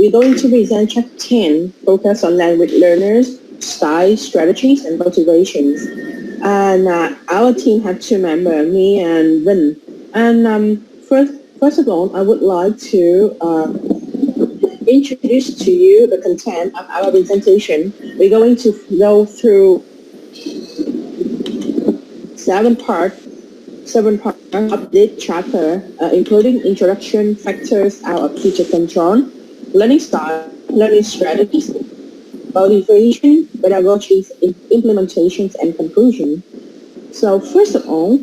we're going to present chapter 10, focus on language learners, style, strategies, and motivations. And our team have two members, me and Vin. And first of all, I would like to introduce to you the content of our presentation. We're going to go through seven parts of this chapter, including introduction, factors out of teacher control, learning style, learning strategies, motivation, pedagogies, implementations, and conclusion. So first of all,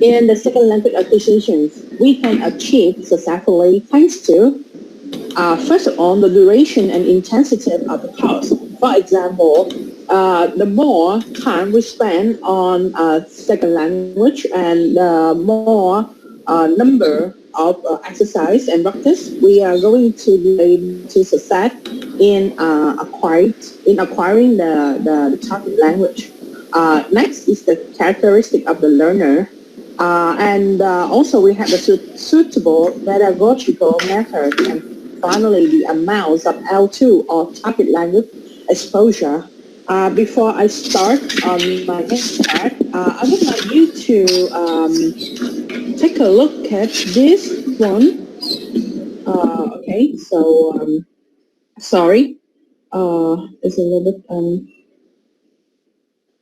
in the second language acquisitions, we can achieve successfully thanks to, first of all, the duration and intensity of the course. For example, the more time we spend on second language and the more number of exercise and practice, we are going to be able to success in acquiring the target language. Next is the characteristic of the learner. And also we have the suitable pedagogical method, and finally the amounts of L2 or target language exposure. Before I start on my next part, I would like you to take a look at this one. Okay, so sorry, it's a little bit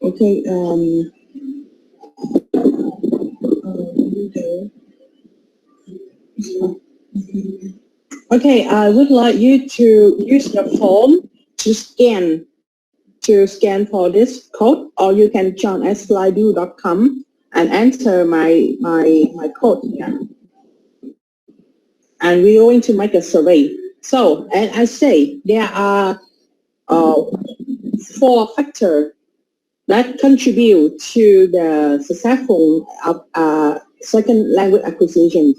okay. Okay, I would like you to use your phone to scan for this code, or you can join at slido.com and enter my code here. And we're going to make a survey. So, as I say, there are 4 factors that contribute to the successful second language acquisition: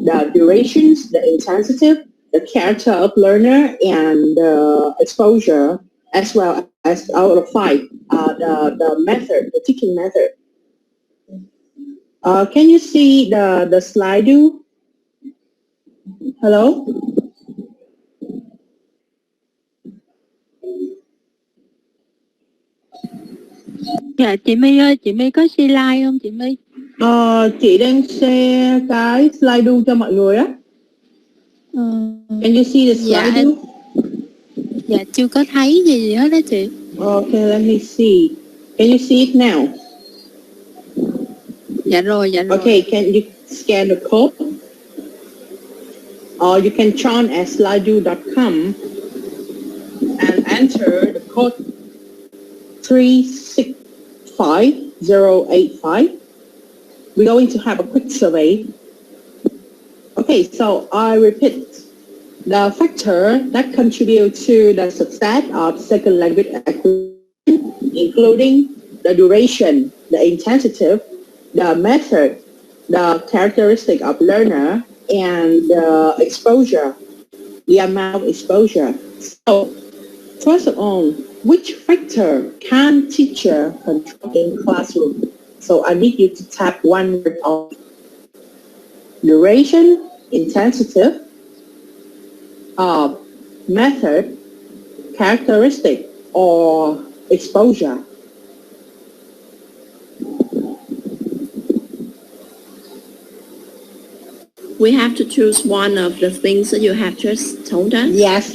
the durations, the intensity, the character of learner, and the exposure, as well as out of 5, the method, the teaching method. Can you see the slide? Hello? Dạ chị My ơi, chị My có share slide không chị My? Chị đang share cái slide cho mọi người á. Can you see the slide? Dạ chưa có thấy gì hết đó chị. Okay, let me see. Can you see it now? Dạ rồi. Okay, can you scan the code? Or you can join at slido.com and enter the code 365085. We're going to have a quick survey. Okay, so I repeat. The factor that contribute to the success of second language acquisition, including the duration, the intensity, the method, the characteristic of learner, and the exposure, the amount of exposure. So, first of all, which factor can teacher control in classroom? So I need you to tap one word of duration, intensity, method, characteristic, or exposure. We have to choose one of the things that you have just told us. Yes.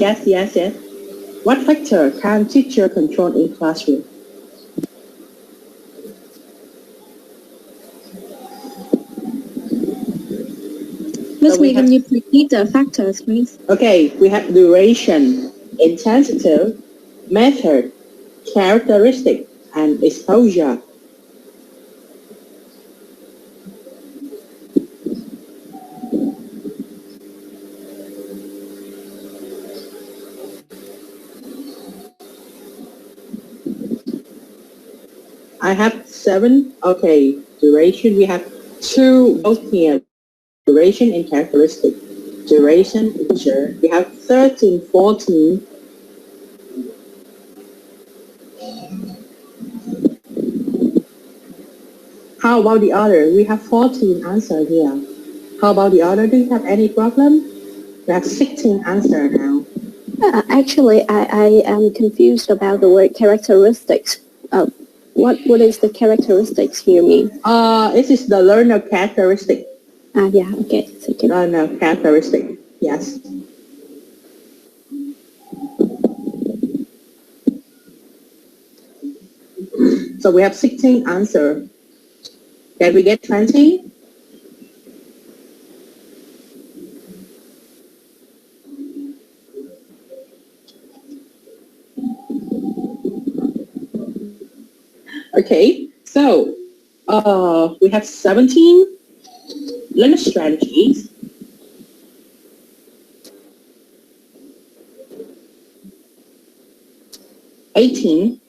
What factor can teacher control in classroom? Miss Lee, can you repeat the factors, please? Okay, we have duration, intensity, method, characteristic, and exposure. I have 7. Okay, duration, we have 2 both here. Duration and characteristic. Duration, sure. We have 13, 14. How about the other? We have 14 answers here. How about the other? Do you have any problem? We have 16 answers now. Actually, I am confused about the word characteristics. What is the characteristics here mean? This is the learner characteristic. Yeah, okay, thank you. Learner characteristic, yes. So we have 16 answers. Can we get 20? Okay, so we have 17 learner strategies. 18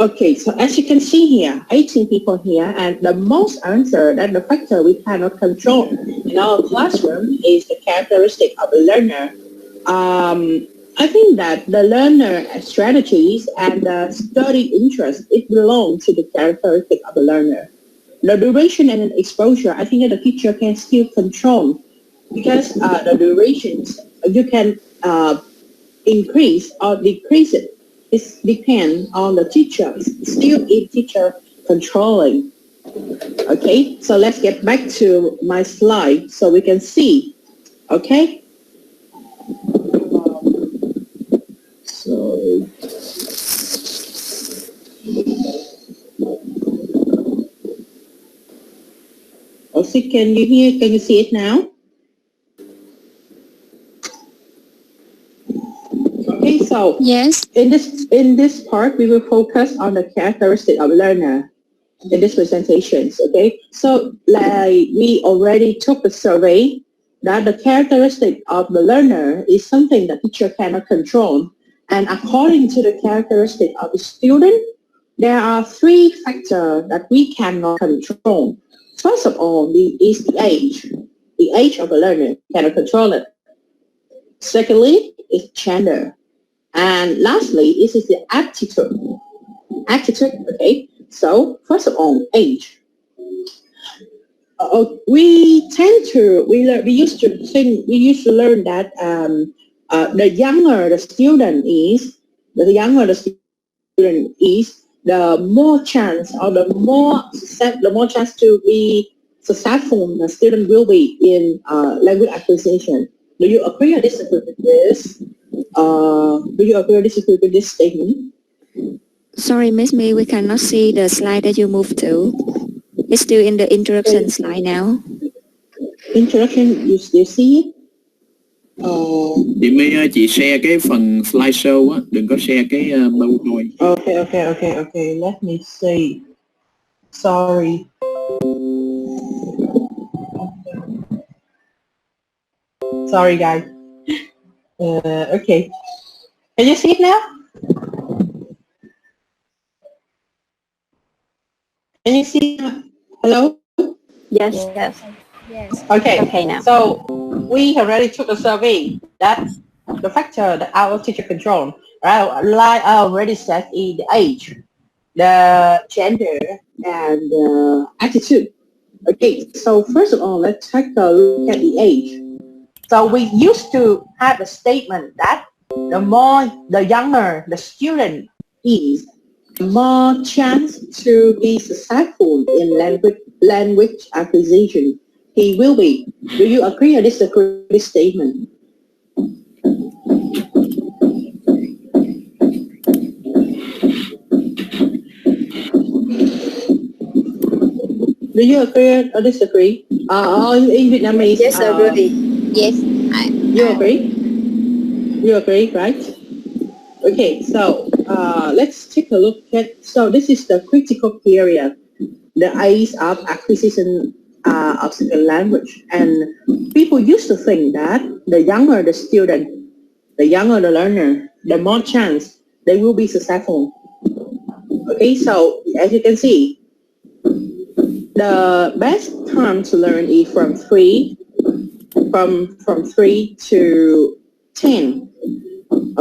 Okay, so as you can see here, 18 people here, and the most answer that the factor we cannot control in our classroom is the characteristic of a learner. I think that the learner strategies and the study interest, it belongs to the characteristic of the learner. The duration and exposure, I think that the teacher can still control because the durations, you can increase or decrease it. It depends on the teacher. Still, a teacher controlling. Okay, so let's get back to my slide so we can see. Okay. So. Also, can you hear? Can you see it now? Okay, so Yes. in this part, we will focus on the characteristic of learner in this presentations. Okay, so like we already took a survey that the characteristic of the learner is something the teacher cannot control, and according to the characteristic of the student, there are 3 factors that we cannot control. First of all, is the age. The age of the learner cannot control it. Secondly, is gender. And lastly, this is the attitude. Attitude, okay? So, first of all, age. We used to learn that the younger the student is, the more chance or the more chance to be successful the student will be in language acquisition. Do you agree or disagree with this? Do you agree or disagree with this statement? Sorry, Miss May, we cannot see the slide that you moved to. It's still in the introduction slide now. Introduction, you still see it? Chị My ơi, chị share cái phần slideshow á, đừng có share cái PowerPoint. Okay. Let me see. Sorry. Sorry, guys. Okay. Can you see it now? Can you see? Hello? Yes. Okay now. So we already took a survey that the factor that our teacher control, right? Like I already said, is the age, the gender, and the attitude. Okay, so first of all, let's take a look at the age. So we used to have a statement that the younger the student is, the more chance to be successful in language acquisition he will be. Do you agree or disagree with this statement? Do you agree or disagree? In Vietnamese. Yes, I agree. Yes, You agree? You agree, right? Okay, so let's take a look at. So this is the critical period, the age of acquisition of second language, and people used to think that the younger the student, the younger the learner, the more chance they will be successful. Okay, so as you can see, the best time to learn is from 3 to 10.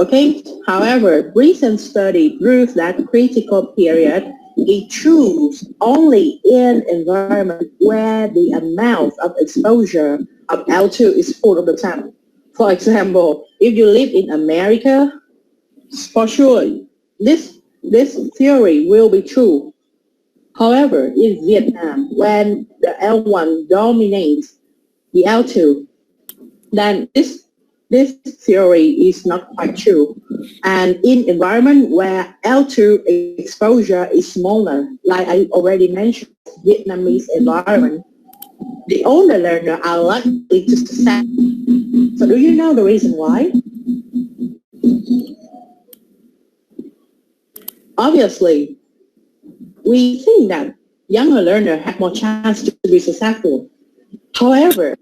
Okay. However, recent study proves that critical period is true only in environment where the amount of exposure of L2 is full of the time. For example, if you live in America, for sure, this theory will be true. However, in Vietnam, when the L1 dominates the L2, then this theory is not quite true. And in environment where L2 exposure is smaller, like I already mentioned, Vietnamese environment, the older learner are likely to succeed. So do you know the reason why? Obviously, we think that younger learners have more chance to be successful. However,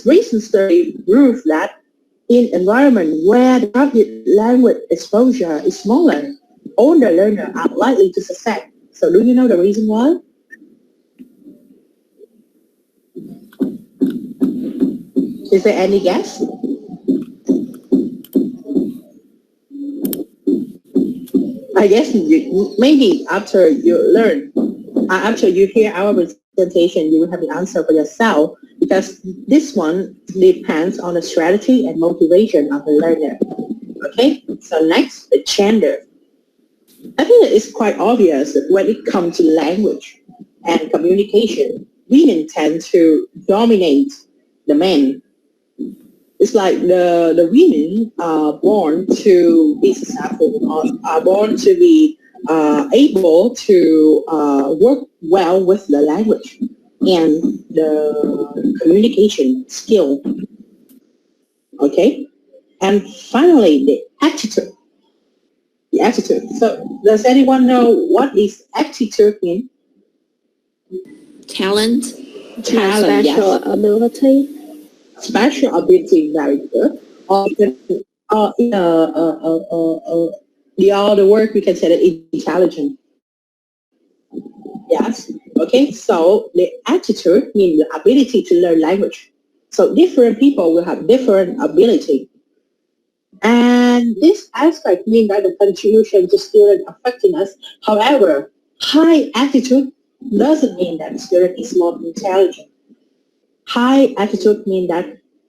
recent study proves that in environment where the target language exposure is smaller, older learners are likely to succeed. So do you know the reason why? Is there any guess? I guess maybe after you learn, after you hear our presentation, you will have the answer for yourself, because this one depends on the strategy and motivation of the learner. Okay, so next, the gender. I think it's quite obvious that when it comes to language and communication, women tend to dominate the men. It's like the women are born to be successful, or are born to be able to work well with the language and the communication skill. Okay, and finally, the attitude. The attitude. So does anyone know what is attitude mean? Talent. Talent, Special yes. ability. Special ability, very good. Or the other word we can say that intelligent. Yes. Okay. So the attitude means the ability to learn language. So different people will have different ability. And this aspect means that the contribution to student affecting us. However, high attitude doesn't mean that the student is more intelligent. High attitude means that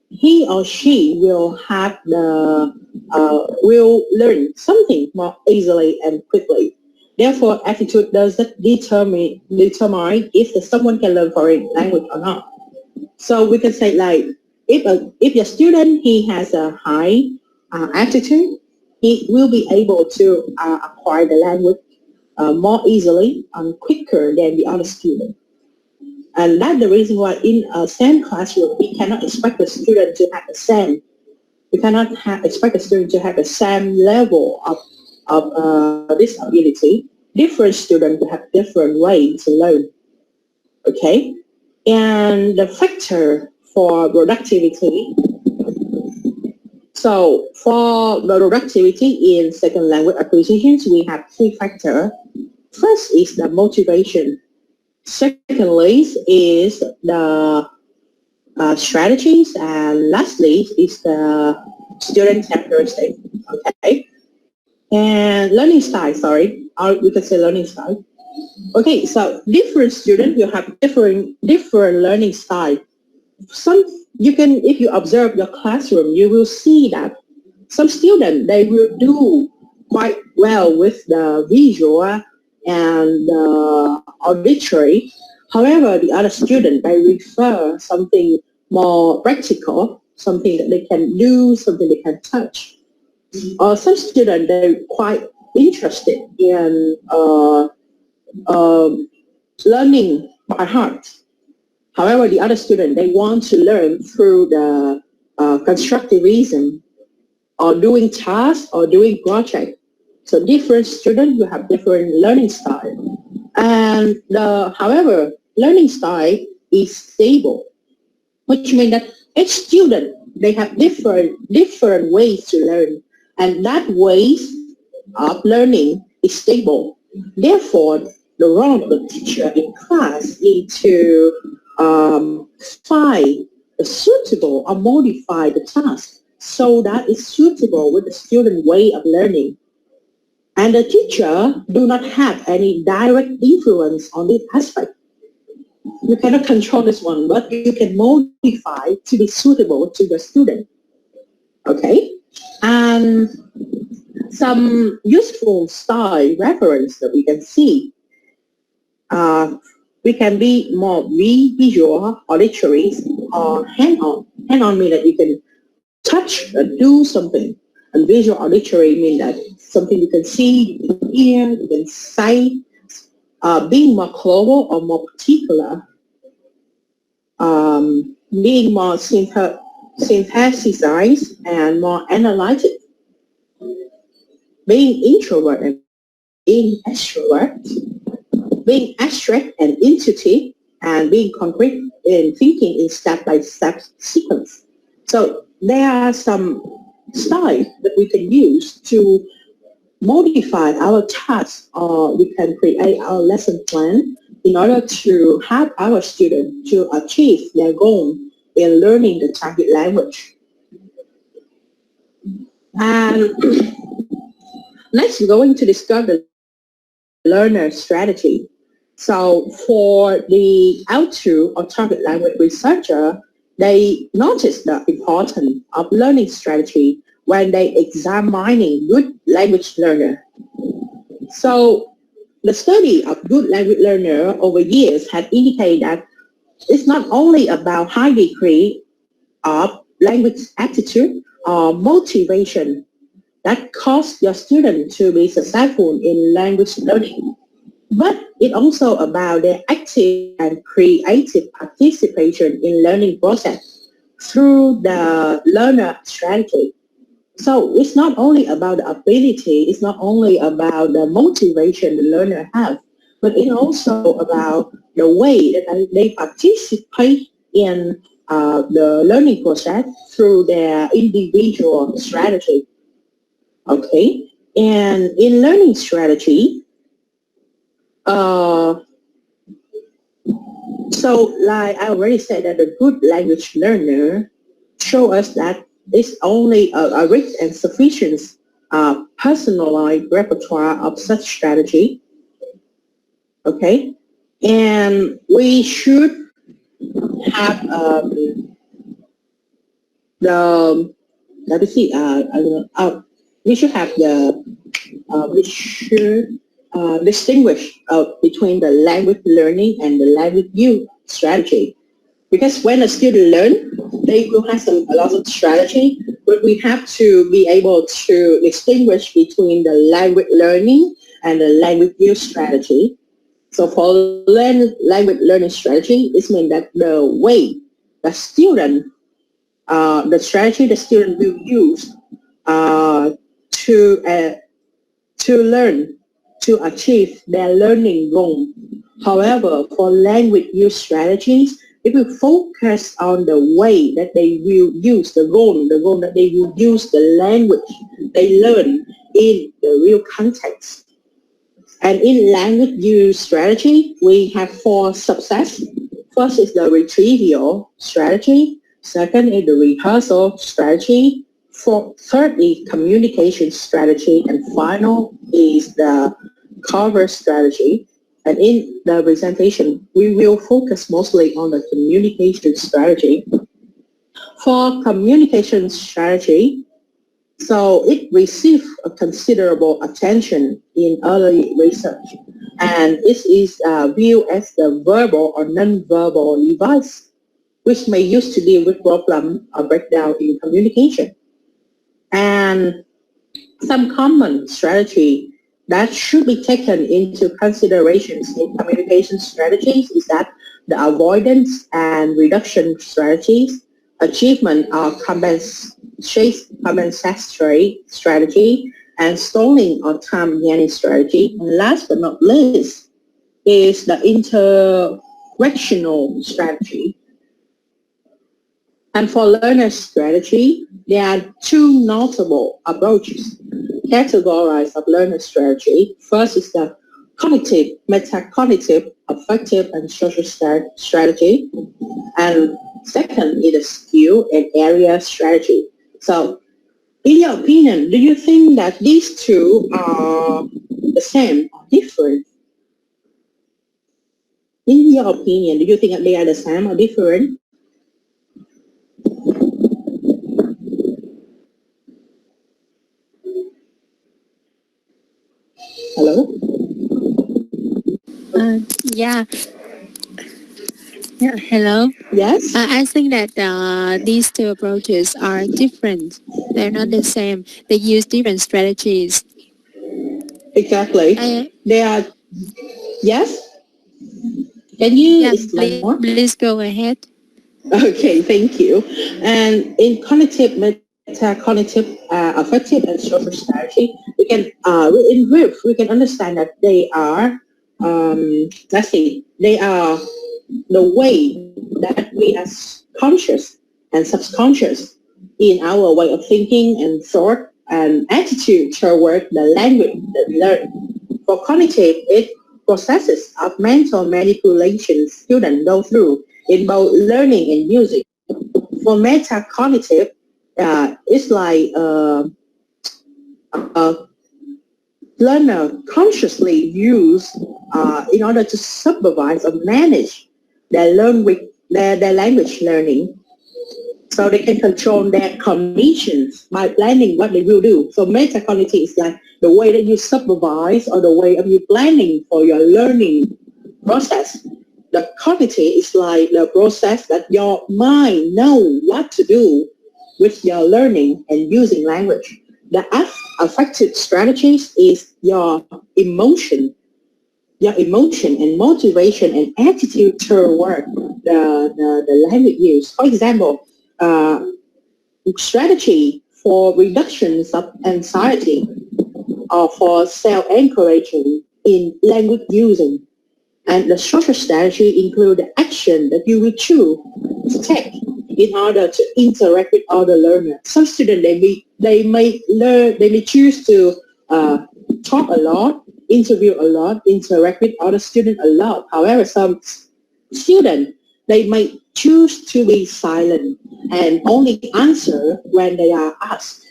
he or she will have will learn something more easily and quickly. Therefore, attitude doesn't determine if someone can learn foreign language or not. So we can say like if your student he has a high attitude, he will be able to acquire the language more easily and quicker than the other student. And that's the reason why in a STEM classroom, we cannot expect the student to have the same. We cannot expect the student to have the same level of this ability. Different students will have different ways to learn. Okay? And the factor for productivity. So for the productivity in second language acquisitions, we have three factors. First is the motivation. Secondly is the strategies, and lastly is the student characteristic. Okay, and learning style. Sorry, or we can say learning style. Okay, so different students will have different learning style. Some you can, if you observe your classroom, you will see that some students they will do quite well with the visual and auditory. However, the other student, they prefer something more practical, something that they can do, something they can touch. Or some students, they're quite interested in learning by heart. However, the other student, they want to learn through the constructivism or doing tasks or doing project. So different students will have different learning style. And however, learning style is stable, which means that each student, they have different ways to learn. And that ways of learning is stable. Therefore, the role of the teacher in class is to find a suitable or modify the task so that it's suitable with the student way of learning. And the teacher do not have any direct influence on this aspect. You cannot control this one, but you can modify to be suitable to the student. Okay? And some useful style reference that we can see. We can be more visual, auditory, or hand-on. Hand-on means that you can touch or do something. And visual auditory means that something you can see, you can hear, you can say. Being more global or more particular. Being more synthesized and more analytic. Being introvert and being extrovert. Being abstract and intuitive, and being concrete in thinking in step-by-step sequence. So there are some styles that we can use to modify our tasks, or we can create our lesson plan in order to help our students to achieve their goal in learning the target language. And next, we're going to discuss the learner strategy. So for the L2 or target language researcher, they notice the importance of learning strategy when they examining good language learner. So the study of good language learner over years had indicated that it's not only about high degree of language aptitude or motivation that cause your student to be successful in language learning, but it's also about their active and creative participation in learning process through the learner strategy. So it's not only about the ability, it's not only about the motivation the learner has, but it's also about the way that they participate in the learning process through their individual strategy. Okay, and in learning strategy, so like I already said that the good language learner show us that it's only a rich and sufficient personalized repertoire of such strategy. Okay, and we should have we should have distinguish between the language learning and the language use strategy. Because when a student learn, they will have a lot of strategy, but we have to be able to distinguish between the language learning and the language use strategy. So for language learning strategy, it means that the way the student, the strategy the student will use to learn, to achieve their learning goal. However, for language use strategies, it will focus on the way that they will use the goal that they will use the language they learn in the real context. And in language use strategy, we have 4 subsets. First is the retrieval strategy. Second is the rehearsal strategy. Third is communication strategy. And final is the cover strategy. And in the presentation, we will focus mostly on the communication strategy. For communication strategy, so it received a considerable attention in early research, and it is viewed as the verbal or non-verbal device, which may use to deal with problem or breakdown in communication. And some common strategy that should be taken into considerations in communication strategies is that the avoidance and reduction strategies, achievement of compensatory strategy, and stalling or time gaining strategy. And last but not least is the interactional strategy. And for learner strategy, there are 2 notable approaches categorized of learner strategy. First is the cognitive, metacognitive, affective, and social strategy. And second is the skill and area strategy. So, in your opinion, do you think that these two are the same or different? In your opinion, do you think that they are the same or different? Hello? Yeah. Yeah. Hello. Yes? I think that these two approaches are different. They're not the same. They use different strategies. Exactly. Uh, They are, yes? Can you yeah. explain more? Please go ahead. Okay, thank you. And in cognitive, metacognitive, affective, and social strategy, in brief, we can understand that they are, let's see, they are the way that we as conscious and subconscious in our way of thinking and thought and attitude toward the language that we learn. For cognitive, it processes of mental manipulation students go through in both learning and using. For metacognitive, it's like a learner consciously use in order to supervise or manage their language learning, so they can control their cognitions by planning what they will do. So metacognitive is like the way that you supervise or the way of you planning for your learning process. The cognitive is like the process that your mind know what to do with your learning and using language. The affective strategies is your emotion and motivation and attitude toward the language use. For example, strategy for reductions of anxiety or for self-encouraging in language using. And the social strategy include the action that you will choose to take in order to interact with other learners. Some students they may choose to talk a lot, interview a lot, interact with other students a lot. However, some students they may choose to be silent and only answer when they are asked.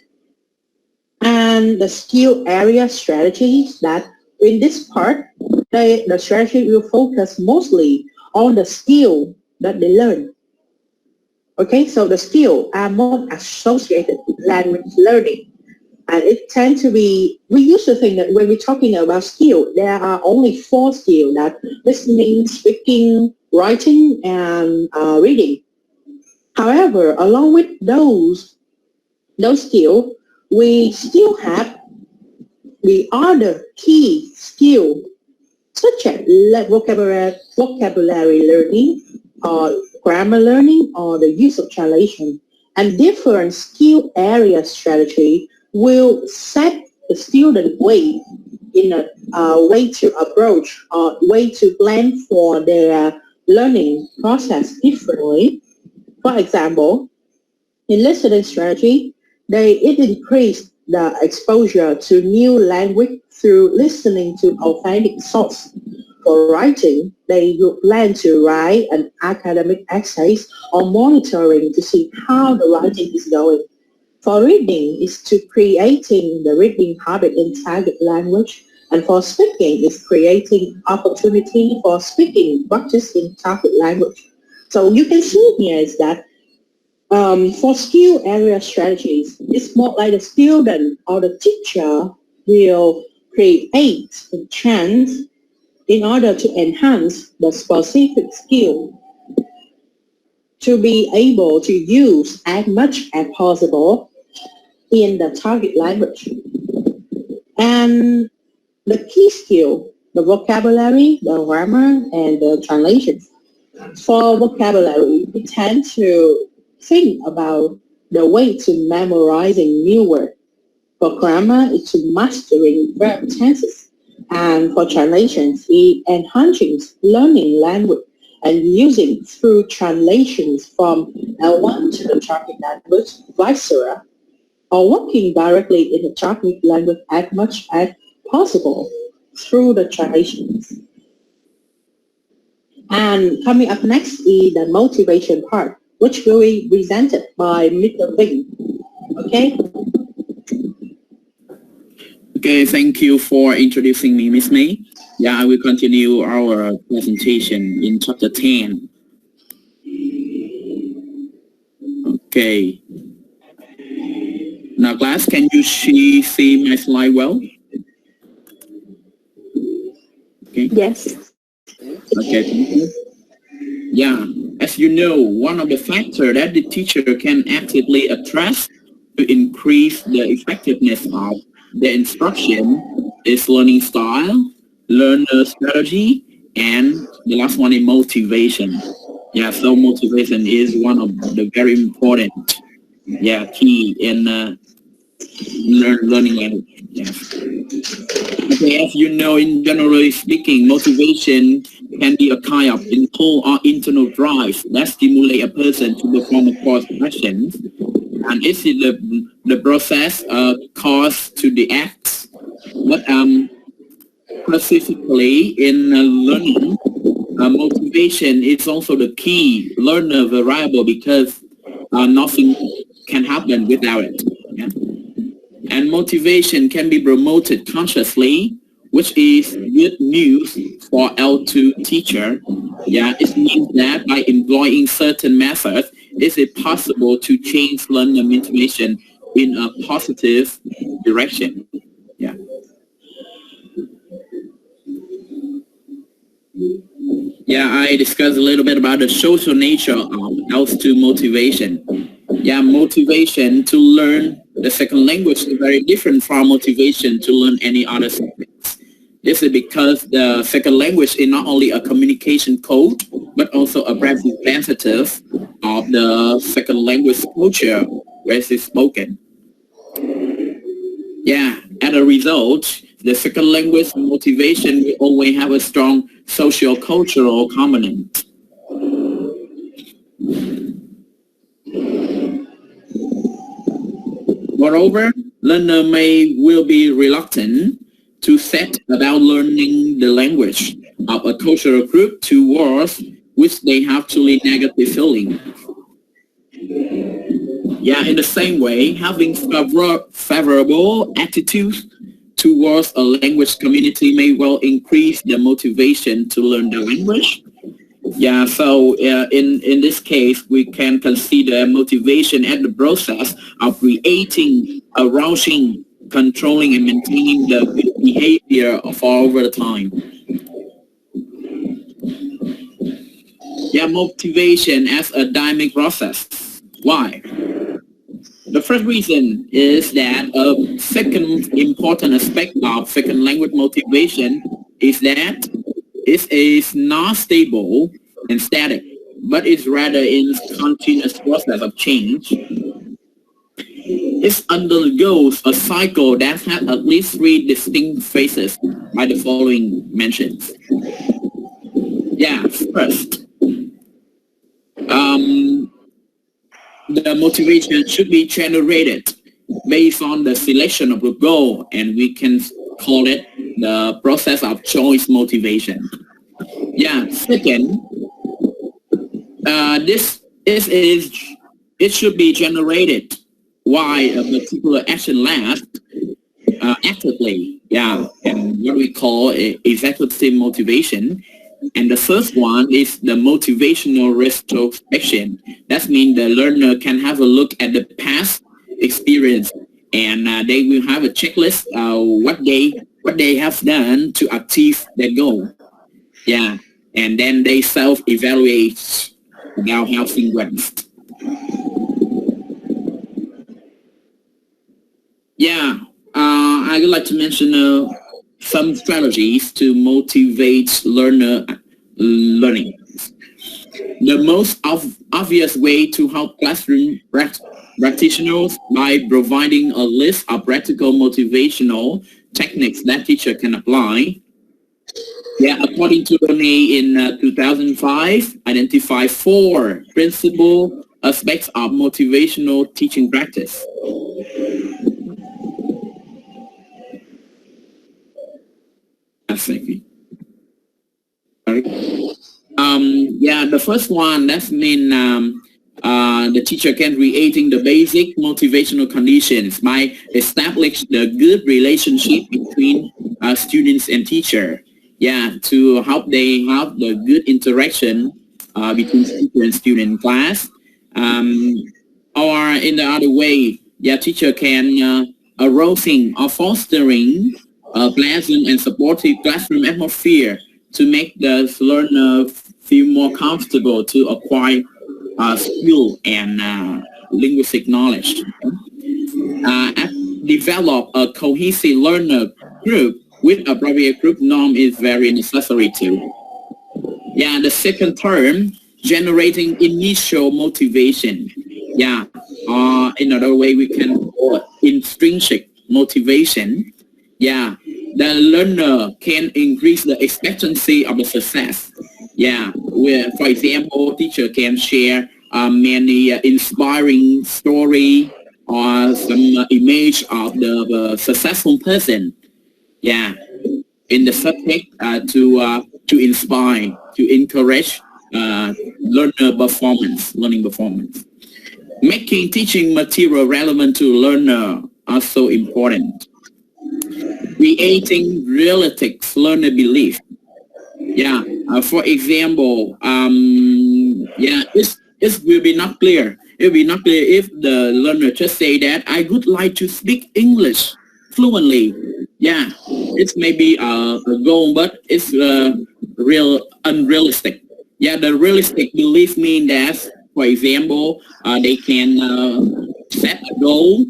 And the skill area strategies that in this part, the strategy will focus mostly on the skill that they learn. Okay, so the skill are more associated with language learning. And it tends to be, we used to think that when we're talking about skill, there are only 4 skills, that listening, speaking, writing, and reading. However, along with those skills, we still have the other key skill, such as vocabulary learning, or grammar learning, or the use of translation. And different skill area strategy will set the student way in a way to approach or way to plan for their learning process differently. For example, in listening strategy, it increased the exposure to new language through listening to authentic source. For writing, they will plan to write an academic essay or monitoring to see how the writing is going. For reading, is to creating the reading habit in target language. And for speaking, is creating opportunity for speaking practice in target language. So you can see here is that for skill area strategies, it's more like the student or the teacher will create a chance in order to enhance the specific skill to be able to use as much as possible in the target language. And the key skill, the vocabulary, the grammar, and the translations. For vocabulary, we tend to think about the way to memorizing new words. For grammar, it's to mastering verb tenses. And for translations, it enhances learning language and using through translations from L1 to the target language, vice versa, or working directly in the target language as much as possible through the translations. And coming up next is the motivation part, which will be presented by Mr. Vinh. Okay. Okay, thank you for introducing me, Miss May. Yeah, I will continue our presentation in chapter 10. Okay. Now, class, can you see my slide well? Okay. Yes. Okay, thank you. Yeah, as you know, one of the factors that the teacher can actively address to increase the effectiveness of the instruction is learning style, learner strategy, and the last one is motivation. Yeah, so motivation is one of the very important, key in learning language. Yes. Okay, as you know, in generally speaking, motivation can be a kind of internal drive that stimulate a person to perform a course of action, and it's the process cause to the acts. But specifically in learning, motivation is also the key learner variable because nothing can happen without it. Yeah? And motivation can be promoted consciously, which is good news for L2 teacher. Yeah, it means that by employing certain methods, is it possible to change learner motivation in a positive direction. Yeah. Yeah, I discussed a little bit about the social nature of L2 motivation. Yeah, motivation to learn the second language is very different from motivation to learn any other subjects. This is because the second language is not only a communication code, but also a representative of the second language culture where it is spoken. Yeah, as a result, the second language motivation will always have a strong socio-cultural component. Moreover, learner will be reluctant to set about learning the language of a cultural group towards which they have truly negative feeling. Yeah, in the same way, having favorable attitudes towards a language community may well increase the motivation to learn the language. Yeah, so in this case, we can consider motivation as the process of creating, arousing, controlling, and maintaining the good behavior for over the time. Yeah, motivation as a dynamic process. Why? The first reason is that a second important aspect of second language motivation is that it is not stable and static, but it's rather in continuous process of change. It undergoes a cycle that has at least 3 distinct phases by the following mentions. Yeah, first, the motivation should be generated based on the selection of the goal, and we can call it the process of choice motivation. Yeah, second, it should be generated while a particular action lasts actively. Yeah, and what we call executive motivation. And the first one is the motivational retrospection. That means the learner can have a look at the past experience, and they will have a checklist what they have done to achieve their goal. Yeah, and then they self-evaluate about how things went. Yeah, I would like to mention some strategies to motivate learning. The most obvious way to help classroom practitioners by providing a list of practical motivational techniques that teacher can apply. Yeah, according to Renee in 2005, identify 4 principal aspects of motivational teaching practice. Thank you. Yeah, the first one, that's mean the teacher can creating the basic motivational conditions by establish the good relationship between students and teacher. Yeah, to help they have the good interaction between teacher and student in class. Or in the other way, yeah, teacher can arousing or fostering a pleasant and supportive classroom atmosphere to make the learner feel more comfortable to acquire skill and linguistic knowledge. Develop a cohesive learner group with appropriate group norm is very necessary too. Yeah, the second term, generating initial motivation. Yeah, in another way we can call it intrinsic motivation. Yeah, the learner can increase the expectancy of the success. Yeah, where, for example, teacher can share many inspiring story or some image of the successful person. Yeah, in the subject to inspire, to encourage learning performance. Making teaching material relevant to learner also important. Creating realistic learner belief. Yeah, for example, it will be not clear. It will be not clear if the learner just say that I would like to speak English fluently. Yeah, it's maybe a goal, but it's unrealistic. Yeah, the realistic belief mean that, for example, they can set a goal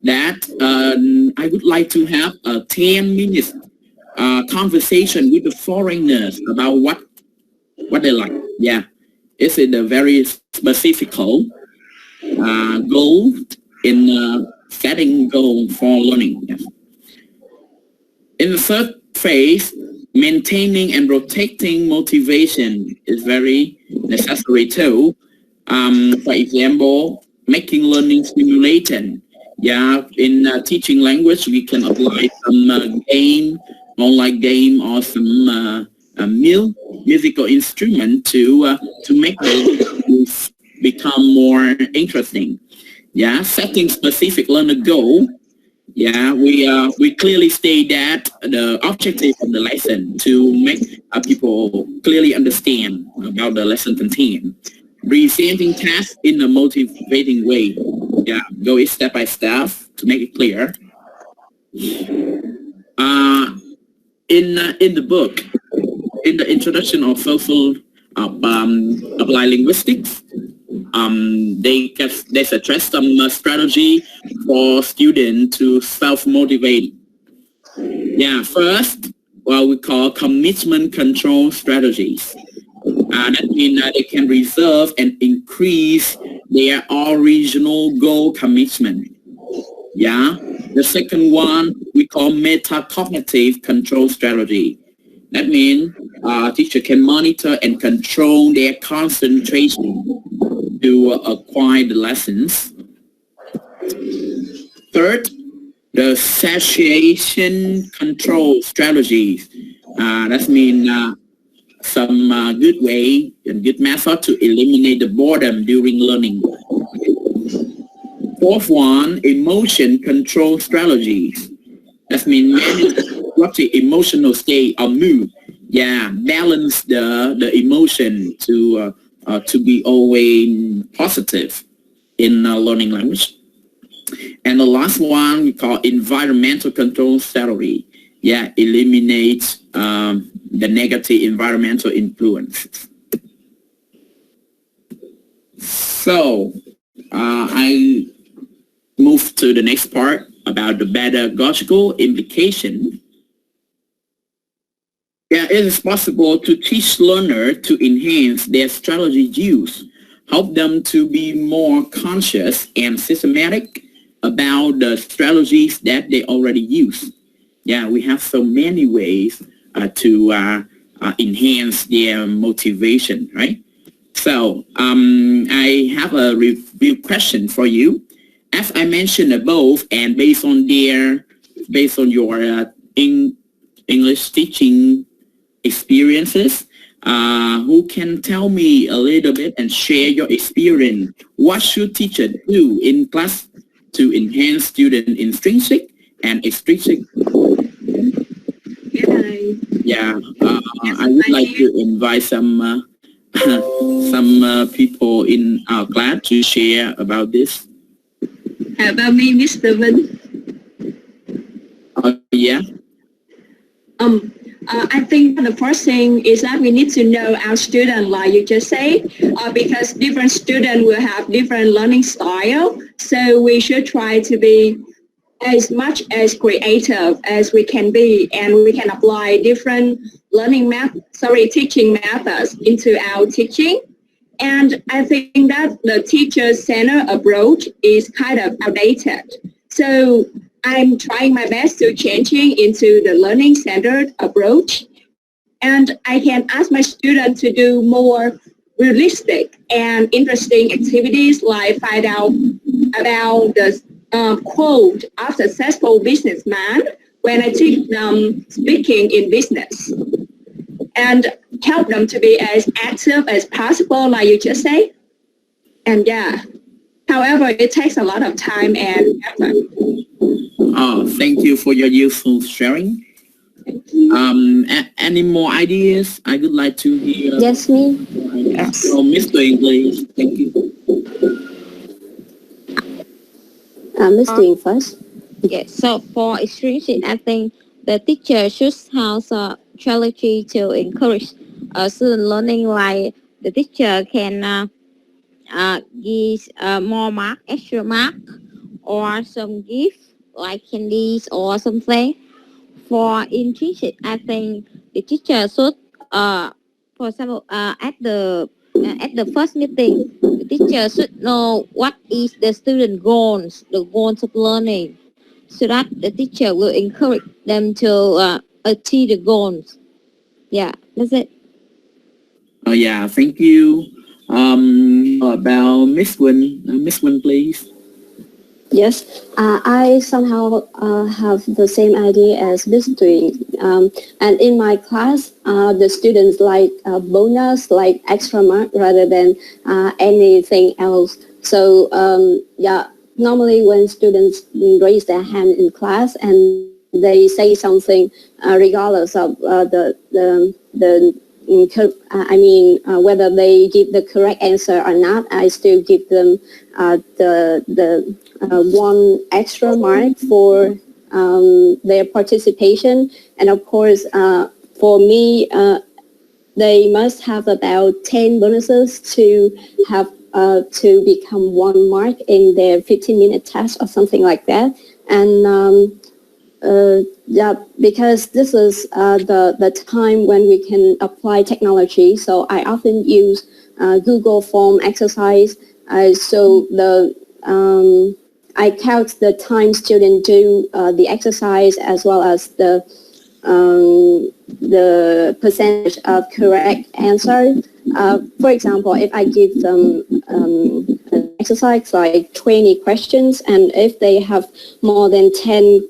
that I would like to have a 10 minutes conversation with the foreigners about what they like. Yeah, it's a very specific goal in setting goal for learning. Yes. In the third phase, maintaining and protecting motivation is very necessary too. For example, making learning stimulating. Yeah, in teaching language, we can apply some game, online game, or some musical instrument to make the become more interesting. Yeah, setting specific learner goal. Yeah, we clearly state that the objective of the lesson to make people clearly understand about the lesson content. Presenting tasks in a motivating way. Yeah, go step by step to make it clear. In the book, in the introduction of social applied linguistics, they suggest some strategy for students to self-motivate. Yeah, first, what we call commitment control strategies. That means they can reserve and increase their original goal commitment. Yeah. The second one we call metacognitive control strategy. That means teacher can monitor and control their concentration to acquire the lessons. Third, the satiation control strategies. That means some good way and good method to eliminate the boredom during learning. Fourth one, emotion control strategies. That means manage the emotional state or mood. Yeah, balance the emotion to be always positive in learning language. And the last one we call environmental control strategy. Yeah, eliminate the negative environmental influence. So I move to the next part about the pedagogical implication. Yeah, it is possible to teach learners to enhance their strategy use, help them to be more conscious and systematic about the strategies that they already use. Yeah, we have so many ways to enhance their motivation, right? So I have a review question for you. As I mentioned above, and based on your English teaching experiences, who can tell me a little bit and share your experience. What should teachers do in class to enhance student intrinsic and extrinsic? Yeah, I would like to invite some people in our class to share about this. How about me, Mr. Vinh? Yeah. I think the first thing is that we need to know our student, like you just say, because different students will have different learning style. So we should try to be as much as creative as we can be, and we can apply different teaching methods into our teaching. And I think that the teacher-centered approach is kind of outdated. So I'm trying my best to changing into the learning-centered approach. And I can ask my students to do more realistic and interesting activities, like find out about the quote of successful businessman when I teach them speaking in business, and help them to be as active as possible, like you just say. And yeah, however, it takes a lot of time and effort. Oh, thank you for your useful sharing. Any more ideas? I would like to hear. Yes, me. So, Mr. English, thank you. Miss Doing first. Yes, so for extrinsic, I think the teacher should have a strategy to encourage student learning, like the teacher can give more mark, extra mark, or some gift like candies or something. For intrinsic, I think the teacher should, for example, at the first meeting, the teacher should know what is the student goals, the goals of learning, so that the teacher will encourage them to achieve the goals. Yeah, that's it. Yeah, thank you. About Miss Win. Miss Win, please. Yes, I somehow have the same idea as Miss Doing. And in my class, the students like bonus, like extra mark rather than anything else. So yeah, normally when students raise their hand in class and they say something regardless of whether they give the correct answer or not, I still give them the one extra mark for their participation. And of course, for me, they must have about 10 bonuses to have to become 1 mark in their 15-minute test or something like that. And yeah, because this is the time when we can apply technology. So I often use Google Form exercise. So I count the time students do the exercise as well as the percentage of correct answer. For example, if I give them an exercise like 20 questions, and if they have more than 10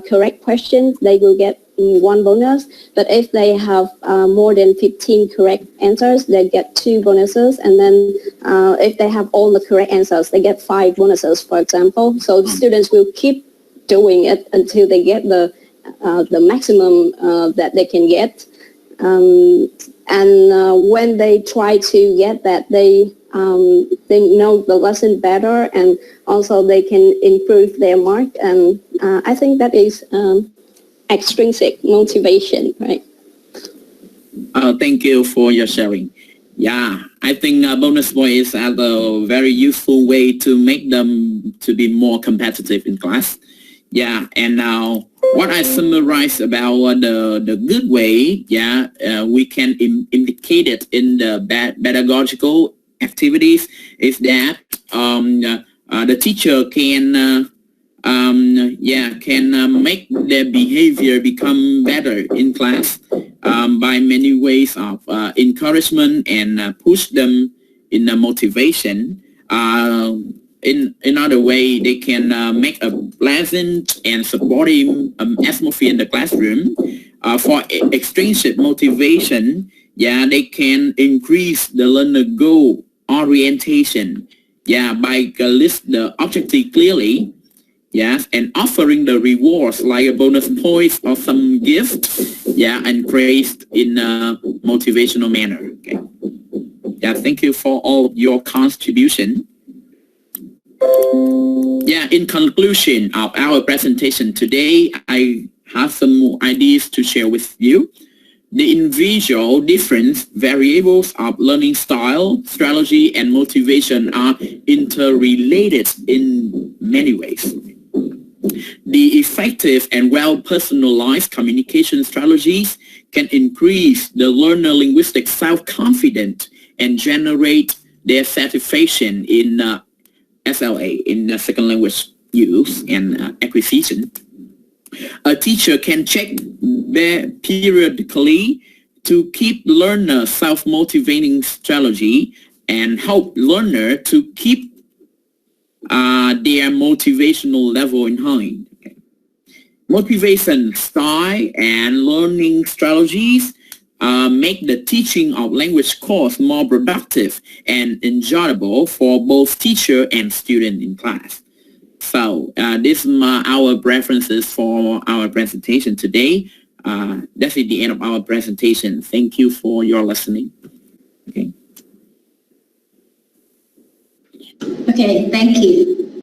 correct questions, they will get 1 bonus. But if they have more than 15 correct answers, they get 2 bonuses. And then if they have all the correct answers, they get 5 bonuses, for example. So the students will keep doing it until they get the maximum that they can get. And when they try to get that, they know the lesson better, and also they can improve their mark. And I think that is extrinsic motivation, right? Thank you for your sharing. Yeah, I think bonus points are a very useful way to make them to be more competitive in class. Yeah, and now what I summarize about the good way, yeah, we can indicate it in the pedagogical activities is that the teacher can make their behavior become better in class by many ways of encouragement and push them in the motivation. In other way, they can make a pleasant and supportive atmosphere in the classroom. for extrinsic motivation, they can increase the learner goal orientation, by list the objective clearly, and offering the rewards like a bonus points or some gift, and praised in a motivational manner. Okay. Thank you for all your contribution. In conclusion of our presentation today, I have some more ideas to share with you. The individual different variables of learning style, strategy, and motivation are interrelated in many ways. The effective and well-personalized communication strategies can increase the learner linguistic self-confidence and generate their satisfaction in SLA, in second language use and acquisition. A teacher can check periodically to keep learner self-motivating strategy and help learner to keep their motivational level in mind. Okay. Motivation style and learning strategies make the teaching of language course more productive and enjoyable for both teacher and student in class. So this is our references for our presentation today. That's the end of our presentation. Thank you for your listening. Okay. Okay, thank you.